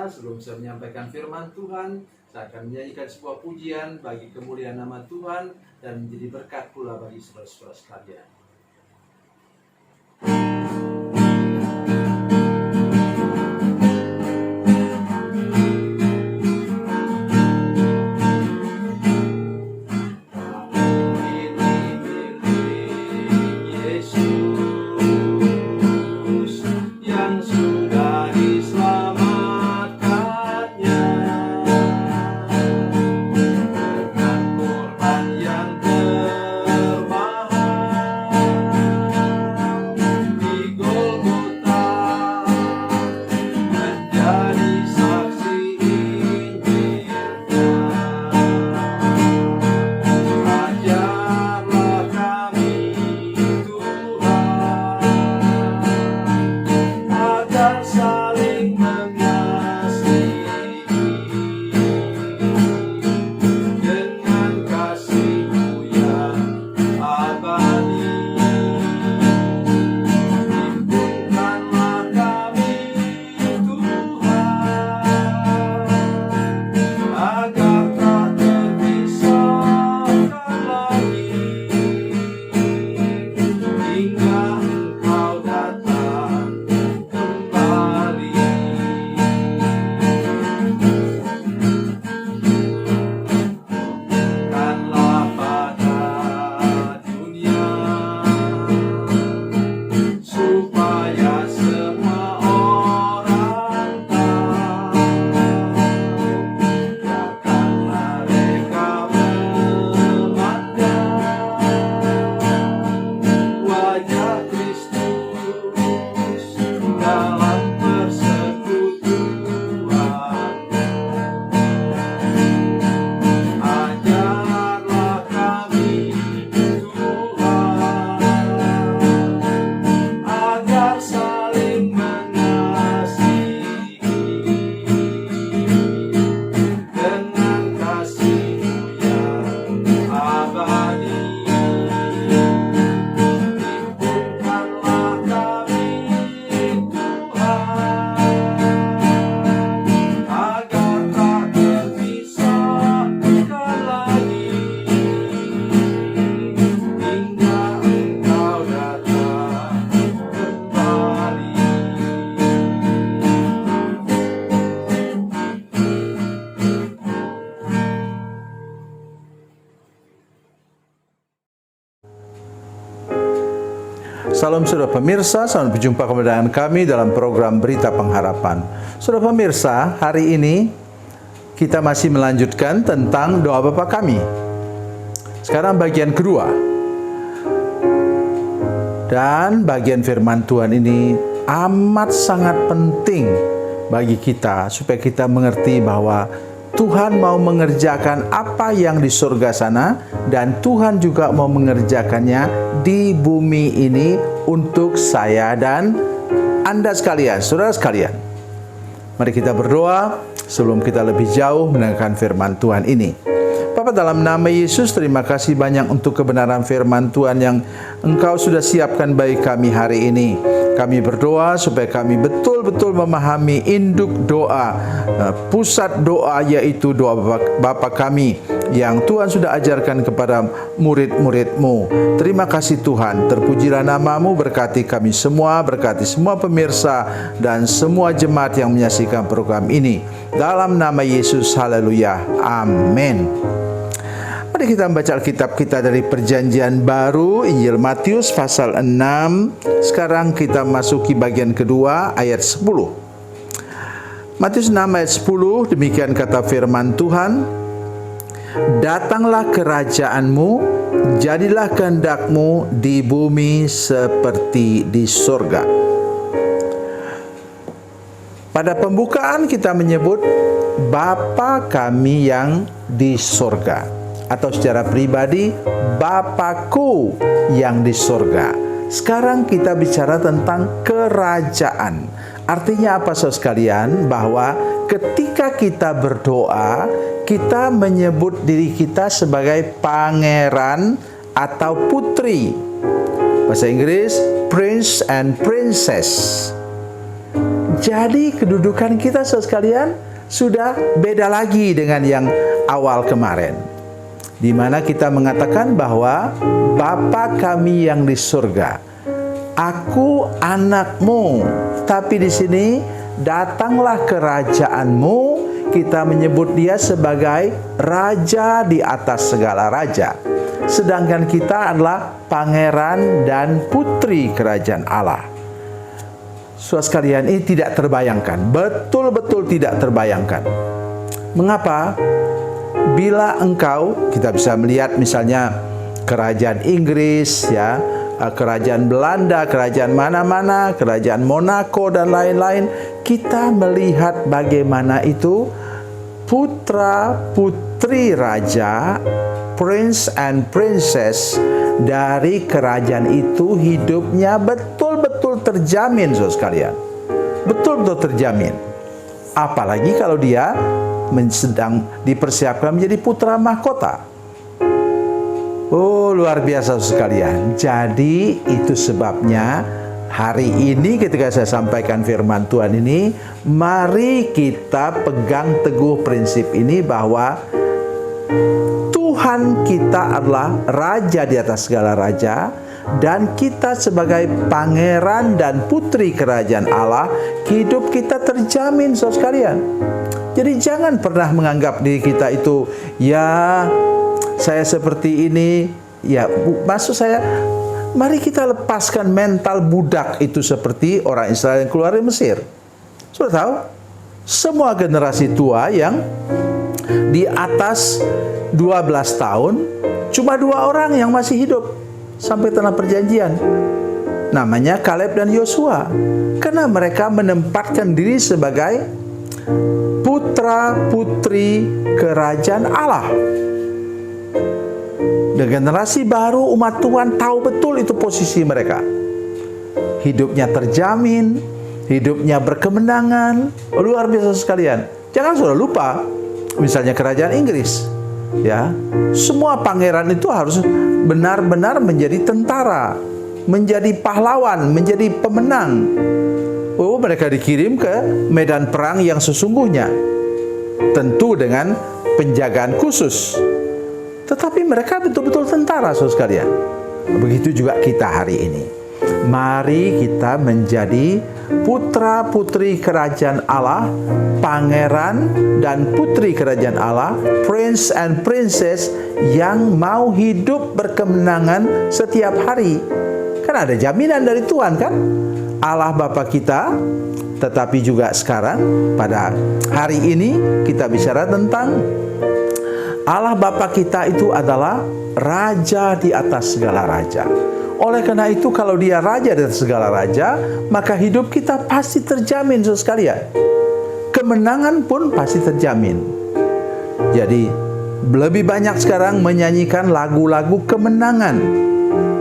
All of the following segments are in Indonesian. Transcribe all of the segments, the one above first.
pemirsa, sebelum saya menyampaikan firman Tuhan, saya akan menyanyikan sebuah pujian bagi kemuliaan nama Tuhan dan menjadi berkat pula bagi saudara-saudara sekalian. Salam saudara pemirsa, selamat berjumpa kembali dengan kami dalam program Berita Pengharapan. Saudara pemirsa, hari ini kita masih melanjutkan tentang doa Bapa kami. Sekarang bagian kedua. Dan bagian firman Tuhan ini amat sangat penting bagi kita supaya kita mengerti bahwa Tuhan mau mengerjakan apa yang di surga sana dan Tuhan juga mau mengerjakannya di bumi ini untuk saya dan Anda sekalian, saudara sekalian. Mari kita berdoa sebelum kita lebih jauh mendengarkan firman Tuhan ini. Bapa, dalam nama Yesus, terima kasih banyak untuk kebenaran firman Tuhan yang Engkau sudah siapkan bagi kami hari ini. Kami berdoa supaya kami betul-betul memahami induk doa, pusat doa, yaitu doa Bapa kami yang Tuhan sudah ajarkan kepada murid-murid-Mu. Terima kasih Tuhan, terpujilah nama-Mu, berkati kami semua, berkati semua pemirsa dan semua jemaat yang menyaksikan program ini. Dalam nama Yesus, haleluya, amin. Mari kita membaca Alkitab kita dari Perjanjian Baru, Injil Matius pasal 6. Sekarang kita masuki bagian kedua, ayat 10. Matius 6 ayat 10, demikian kata firman Tuhan. Datanglah kerajaanmu, jadilah kehendakmu di bumi seperti di sorga. Pada pembukaan kita menyebut Bapa kami yang di sorga. Atau secara pribadi, Bapakku yang di sorga. Sekarang kita bicara tentang kerajaan. Artinya apa saudara sekalian? Bahwa ketika kita berdoa, kita menyebut diri kita sebagai pangeran atau putri. Bahasa Inggris, prince and princess. Jadi kedudukan kita saudara sekalian sudah beda lagi dengan yang awal kemarin, di mana kita mengatakan bahwa Bapa kami yang di surga, aku anakmu. Tapi di sini, datanglah kerajaanmu, kita menyebut dia sebagai raja di atas segala raja. Sedangkan kita adalah pangeran dan putri kerajaan Allah. Saudara sekalian, ini tidak terbayangkan, betul-betul tidak terbayangkan. Mengapa? Bila engkau, kita bisa melihat misalnya kerajaan Inggris, ya, kerajaan Belanda, kerajaan mana-mana, kerajaan Monaco dan lain-lain, kita melihat bagaimana itu putra putri raja, prince and princess dari kerajaan itu hidupnya betul-betul terjamin, saudara sekalian. Betul-betul terjamin. Apalagi kalau dia sedang dipersiapkan menjadi putra mahkota. Oh, luar biasa sekalian. Jadi itu sebabnya hari ini ketika saya sampaikan firman Tuhan ini, mari kita pegang teguh prinsip ini bahwa Tuhan kita adalah raja di atas segala raja, dan kita sebagai pangeran dan putri kerajaan Allah, hidup kita terjamin, saudara sekalian. Jadi jangan pernah menganggap diri kita itu, ya saya seperti ini, ya maksud saya, mari kita lepaskan mental budak itu seperti orang Israel yang keluar dari Mesir. Sudah tahu, semua generasi tua yang di atas 12 tahun, cuma 2 orang yang masih hidup sampai tanah perjanjian. Namanya Kaleb dan Yosua. Karena mereka menempatkan diri sebagai putra putri kerajaan Allah. Dan generasi baru umat Tuhan tahu betul itu posisi mereka. Hidupnya terjamin, hidupnya berkemenangan. Luar biasa sekalian. Jangan sudah lupa, misalnya kerajaan Inggris, ya, semua pangeran itu harus benar-benar menjadi tentara, menjadi pahlawan, menjadi pemenang. Oh, mereka dikirim ke medan perang yang sesungguhnya, tentu dengan penjagaan khusus. Tetapi mereka betul-betul tentara, saudara sekalian. Begitu juga kita hari ini. Mari kita menjadi putra-putri kerajaan Allah, pangeran dan putri kerajaan Allah, prince and princess yang mau hidup berkemenangan setiap hari. Kan ada jaminan dari Tuhan, kan? Allah Bapa kita. Tetapi juga sekarang pada hari ini kita bicara tentang Allah Bapa kita itu adalah raja di atas segala raja. Oleh karena itu, kalau dia raja di atas segala raja, maka hidup kita pasti terjamin, saudara sekalian. Kemenangan pun pasti terjamin. Jadi lebih banyak sekarang menyanyikan lagu-lagu kemenangan.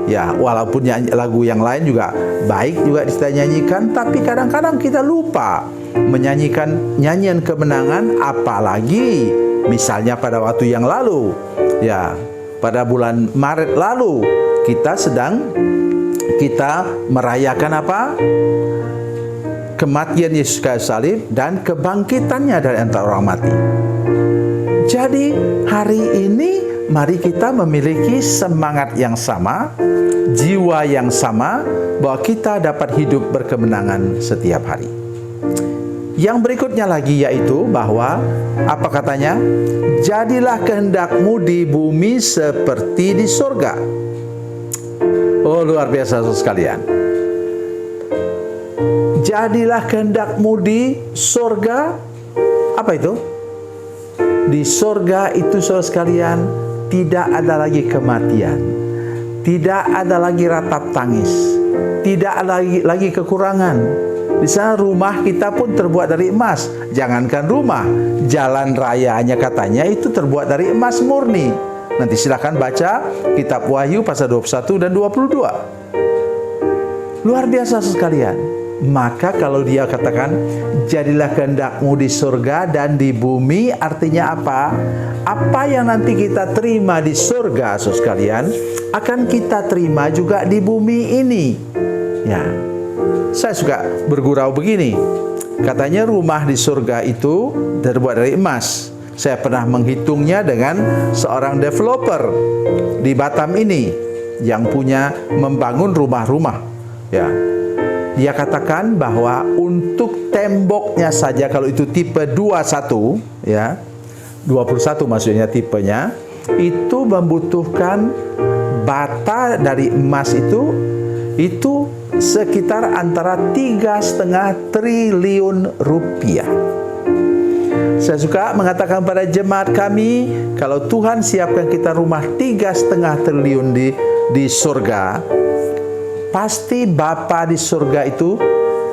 Ya, walaupun lagu yang lain juga baik juga kita nyanyikan, tapi kadang-kadang kita lupa menyanyikan nyanyian kemenangan, apalagi misalnya pada waktu yang lalu, ya, pada bulan Maret lalu kita merayakan apa? Kematian Yesus kayu salib dan kebangkitannya dari antara orang mati. Jadi hari ini mari kita memiliki semangat yang sama, jiwa yang sama, bahwa kita dapat hidup berkemenangan setiap hari. Yang berikutnya lagi yaitu bahwa apa katanya? Jadilah kehendakmu di bumi seperti di surga. Oh, luar biasa sekalian. Jadilah kehendakmu di surga. Apa itu? Di surga itu, saudara sekalian, tidak ada lagi kematian, tidak ada lagi ratap tangis, tidak ada lagi kekurangan. Di sana rumah kita pun terbuat dari emas. Jangankan rumah, jalan rayanya katanya itu terbuat dari emas murni. Nanti silakan baca kitab Wahyu pasal 21 dan 22. Luar biasa sekalian. Maka kalau dia katakan jadilah kehendakmu di surga dan di bumi, artinya apa? Apa yang nanti kita terima di surga, saudara sekalian, akan kita terima juga di bumi ini. Ya. Saya suka bergurau begini. Katanya rumah di surga itu terbuat dari emas. Saya pernah menghitungnya dengan seorang developer di Batam ini yang punya membangun rumah-rumah. Ya. Dia katakan bahwa untuk temboknya saja, kalau itu tipe 21, ya, 21 maksudnya tipenya, itu membutuhkan bata dari emas itu sekitar antara 3,5 triliun rupiah. Saya suka mengatakan pada jemaat kami, kalau Tuhan siapkan kita rumah 3,5 triliun di surga, pasti Bapa di surga itu,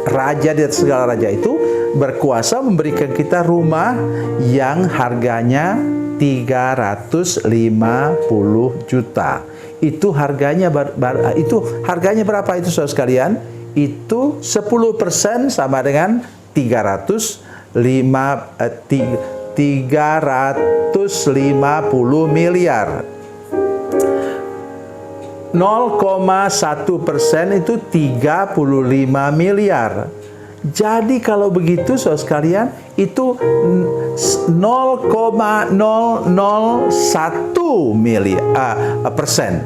Raja di atas segala raja itu, berkuasa memberikan kita rumah yang harganya 350 juta. Itu harganya harganya berapa itu saudara sekalian? Itu 10% sama dengan 350 miliar. 0,1% itu 35 miliar. Jadi kalau begitu saudara sekalian, itu 0,001 persen.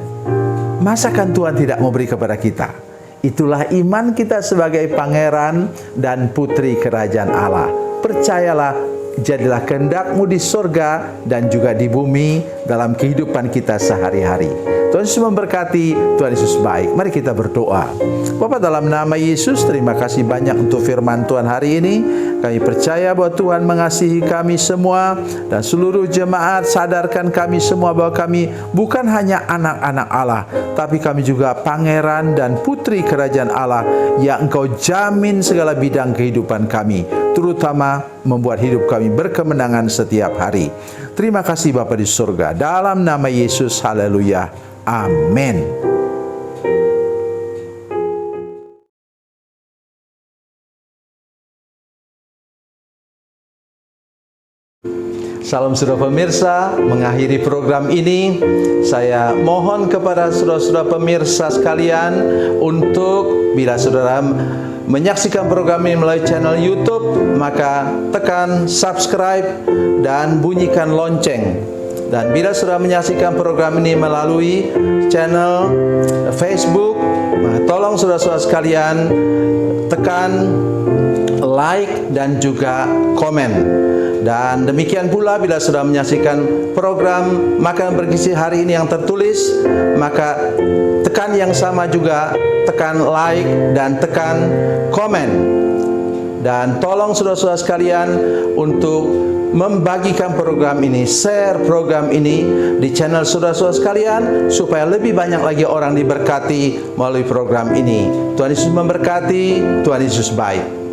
Masakan Tuhan tidak mau beri kepada kita? Itulah iman kita sebagai pangeran dan putri kerajaan Allah. Percayalah, jadilah kehendak-Mu di surga dan juga di bumi dalam kehidupan kita sehari-hari. Tuhan Yesus memberkati, Tuhan Yesus baik. Mari kita berdoa. Bapa, dalam nama Yesus, terima kasih banyak untuk firman Tuhan hari ini. Kami percaya bahwa Tuhan mengasihi kami semua, dan seluruh jemaat sadarkan kami semua bahwa kami bukan hanya anak-anak Allah, tapi kami juga pangeran dan putri kerajaan Allah yang Engkau jamin segala bidang kehidupan kami, terutama membuat hidup kami berkemenangan setiap hari. Terima kasih Bapa di surga. Dalam nama Yesus, haleluya. Amin. Salam saudara pemirsa, mengakhiri program ini, saya mohon kepada saudara-saudara pemirsa sekalian untuk bila saudara menyaksikan program ini melalui channel YouTube, maka tekan subscribe dan bunyikan lonceng. Dan bila saudara menyaksikan program ini melalui channel Facebook, tolong saudara-saudara sekalian tekan like dan juga komen. Dan demikian pula bila sudah menyaksikan program Makanan Bergizi hari ini yang tertulis, maka tekan yang sama juga, tekan like dan tekan komen. Dan tolong saudara-saudara sekalian untuk membagikan program ini, share program ini di channel saudara-saudara sekalian, supaya lebih banyak lagi orang diberkati melalui program ini. Tuhan Yesus memberkati, Tuhan Yesus baik.